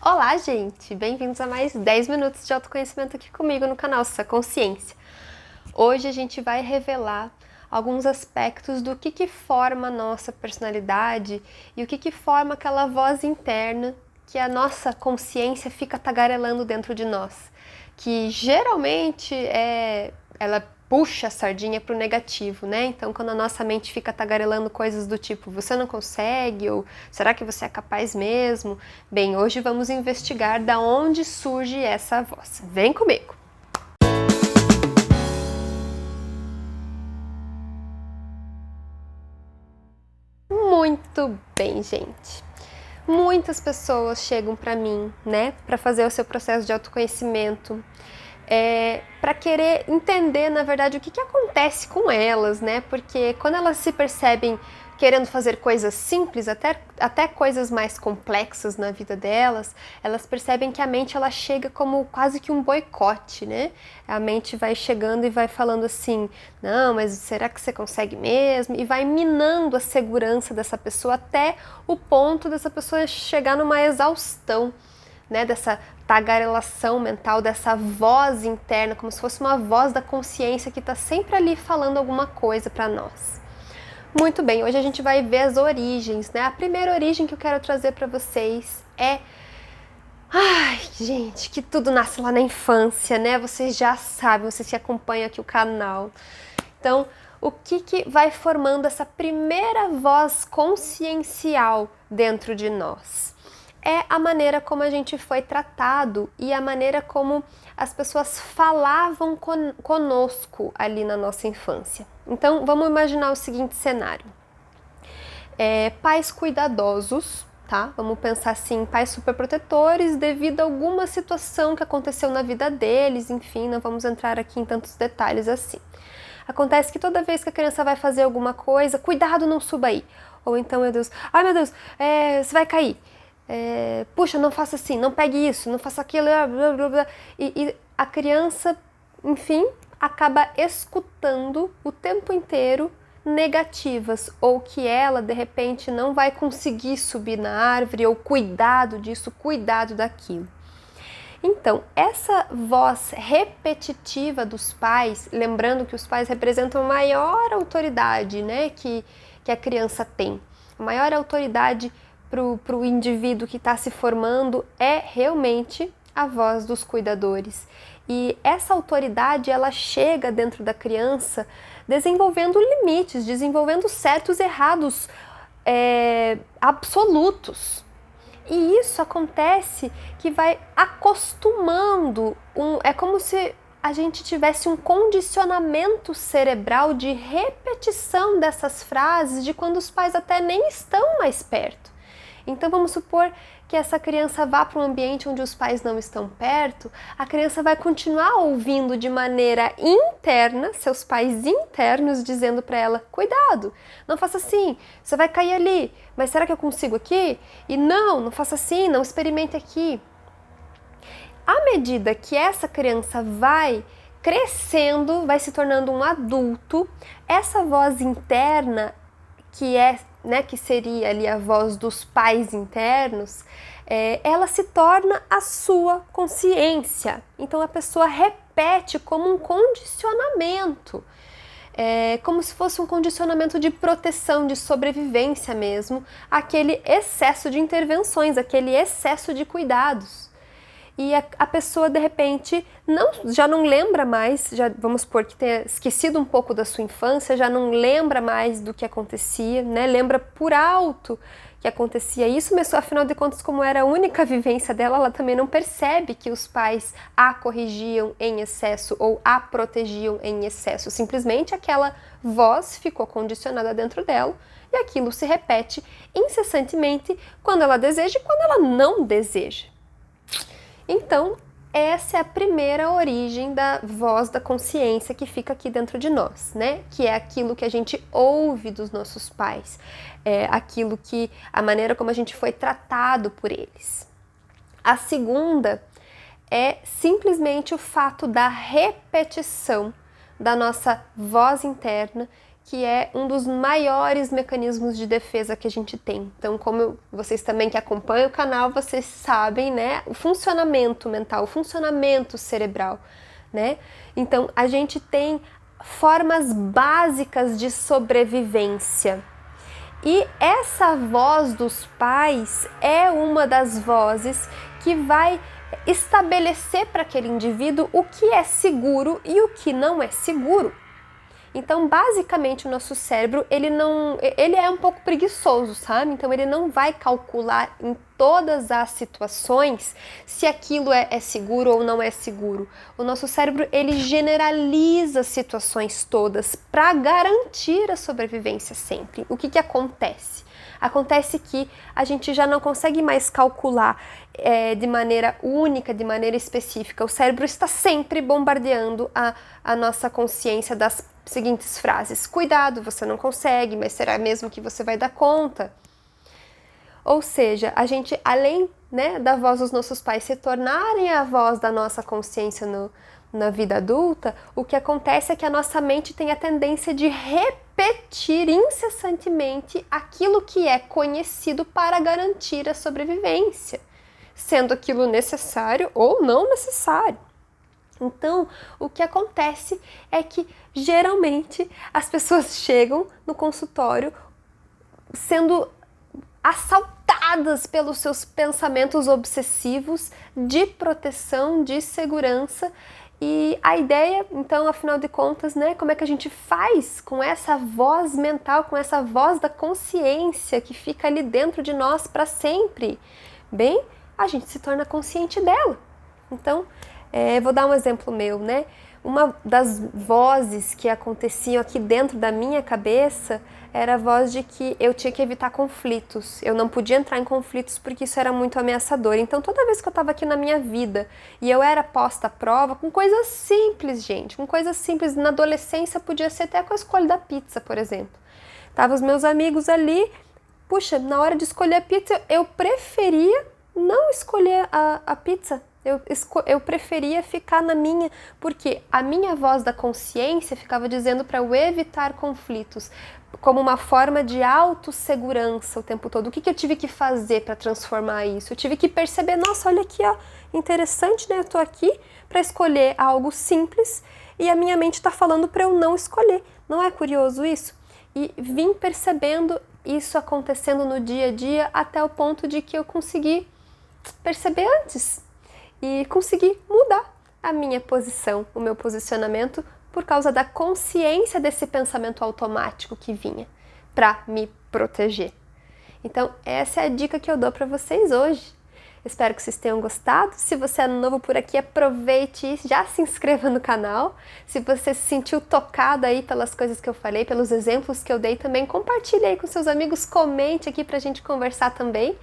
Olá, gente! Bem-vindos a mais 10 minutos de autoconhecimento aqui comigo no canal Sua Consciência. Hoje a gente vai revelar alguns aspectos do que forma a nossa personalidade e o que forma aquela voz interna que a nossa consciência fica tagarelando dentro de nós, que geralmente ela puxa a sardinha para o negativo, né? Então, quando a nossa mente fica tagarelando coisas do tipo, você não consegue, ou será que você é capaz mesmo? Bem, hoje vamos investigar da onde surge essa voz. Vem comigo! Muito bem, gente. Muitas pessoas chegam para mim, né, para fazer o seu processo de autoconhecimento, para querer entender, na verdade, o que acontece com elas, né? Porque quando elas se percebem querendo fazer coisas simples, até coisas mais complexas na vida delas, elas percebem que a mente ela chega como quase que um boicote, né? A mente vai chegando e vai falando assim, não, mas será que você consegue mesmo? E vai minando a segurança dessa pessoa até o ponto dessa pessoa chegar numa exaustão, né, dessa tagarelação mental, dessa voz interna, como se fosse uma voz da consciência que está sempre ali falando alguma coisa para nós. Muito bem, hoje a gente vai ver as origens, né? A primeira origem que eu quero trazer para vocês é... Ai, gente, que tudo nasce lá na infância, né? Vocês já sabem, vocês que acompanham aqui o canal. Então, o que vai formando essa primeira voz consciencial dentro de nós? É a maneira como a gente foi tratado e a maneira como as pessoas falavam conosco ali na nossa infância. Então, vamos imaginar o seguinte cenário. Pais cuidadosos, tá? Vamos pensar assim, pais superprotetores devido a alguma situação que aconteceu na vida deles, enfim, não vamos entrar aqui em tantos detalhes assim. Acontece que toda vez que a criança vai fazer alguma coisa, cuidado, não suba aí. Ou então, meu Deus, ai meu Deus, você vai cair. Puxa, não faça assim, não pegue isso, não faça aquilo, blá, blá, blá. E a criança, enfim, acaba escutando o tempo inteiro negativas, ou que ela de repente não vai conseguir subir na árvore, ou cuidado disso, cuidado daquilo. Então, essa voz repetitiva dos pais, lembrando que os pais representam a maior autoridade, né, que a criança tem, a maior autoridade para o indivíduo que está se formando é realmente a voz dos cuidadores. E essa autoridade, ela chega dentro da criança desenvolvendo limites, desenvolvendo certos e errados absolutos. E isso acontece que vai acostumando, é como se a gente tivesse um condicionamento cerebral de repetição dessas frases de quando os pais até nem estão mais perto. Então vamos supor que essa criança vá para um ambiente onde os pais não estão perto, a criança vai continuar ouvindo de maneira interna, seus pais internos dizendo para ela, cuidado, não faça assim, você vai cair ali, mas será que eu consigo aqui? E não faça assim, não experimente aqui. À medida que essa criança vai crescendo, vai se tornando um adulto, essa voz interna que seria ali a voz dos pais internos, ela se torna a sua consciência. Então a pessoa repete como um condicionamento, como se fosse um condicionamento de proteção, de sobrevivência mesmo, aquele excesso de intervenções, aquele excesso de cuidados. E a pessoa de repente já não lembra mais, vamos supor que tenha esquecido um pouco da sua infância, já não lembra mais do que acontecia, né? Lembra por alto que acontecia isso, mas afinal de contas, como era a única vivência dela, ela também não percebe que os pais a corrigiam em excesso ou a protegiam em excesso. Simplesmente aquela voz ficou condicionada dentro dela e aquilo se repete incessantemente quando ela deseja e quando ela não deseja. Então, essa é a primeira origem da voz da consciência que fica aqui dentro de nós, né? Que é aquilo que a gente ouve dos nossos pais, aquilo que, a maneira como a gente foi tratado por eles. A segunda é simplesmente o fato da repetição da nossa voz interna, que é um dos maiores mecanismos de defesa que a gente tem. Então, como vocês também que acompanham o canal, vocês sabem, né, o funcionamento mental, o funcionamento cerebral, né? Então, a gente tem formas básicas de sobrevivência. E essa voz dos pais é uma das vozes que vai estabelecer para aquele indivíduo o que é seguro e o que não é seguro. Então, basicamente, o nosso cérebro, ele é um pouco preguiçoso, sabe? Então, ele não vai calcular em todas as situações se aquilo é seguro ou não é seguro. O nosso cérebro, ele generaliza as situações todas para garantir a sobrevivência sempre. O que acontece? Acontece que a gente já não consegue mais calcular de maneira única, de maneira específica. O cérebro está sempre bombardeando a nossa consciência das seguintes frases: cuidado, você não consegue, mas será mesmo que você vai dar conta? Ou seja, a gente, além, né, da voz dos nossos pais se tornarem a voz da nossa consciência na vida adulta, o que acontece é que a nossa mente tem a tendência de repetir incessantemente aquilo que é conhecido para garantir a sobrevivência, sendo aquilo necessário ou não necessário. Então, o que acontece é que, geralmente, as pessoas chegam no consultório sendo assaltadas pelos seus pensamentos obsessivos de proteção, de segurança. E a ideia, então, afinal de contas, né, como é que a gente faz com essa voz mental, com essa voz da consciência que fica ali dentro de nós para sempre? Bem, a gente se torna consciente dela. Então, vou dar um exemplo meu, né? Uma das vozes que aconteciam aqui dentro da minha cabeça era a voz de que eu tinha que evitar conflitos. Eu não podia entrar em conflitos porque isso era muito ameaçador. Então, toda vez que eu estava aqui na minha vida e eu era posta à prova com coisas simples, gente, com coisas simples. Na adolescência podia ser até com a escolha da pizza, por exemplo. Tava os meus amigos ali, puxa, na hora de escolher a pizza, eu preferia não escolher a pizza. Eu preferia ficar na minha, porque a minha voz da consciência ficava dizendo para eu evitar conflitos, como uma forma de autossegurança o tempo todo. O que eu tive que fazer para transformar isso? Eu tive que perceber, nossa, olha aqui, ó, interessante, né? Eu tô aqui para escolher algo simples e a minha mente está falando para eu não escolher. Não é curioso isso? E vim percebendo isso acontecendo no dia a dia até o ponto de que eu consegui perceber antes. E consegui mudar a minha posição, o meu posicionamento, por causa da consciência desse pensamento automático que vinha para me proteger. Então, essa é a dica que eu dou para vocês hoje. Espero que vocês tenham gostado. Se você é novo por aqui, aproveite e já se inscreva no canal. Se você se sentiu tocado aí pelas coisas que eu falei, pelos exemplos que eu dei também, compartilhe aí com seus amigos, comente aqui pra gente conversar também.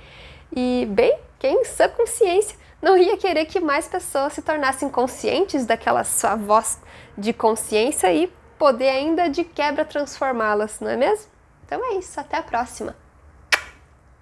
E, bem, quem em sã consciência não ia querer que mais pessoas se tornassem conscientes daquela sua voz de consciência e poder ainda de quebra transformá-las, não é mesmo? Então é isso, até a próxima!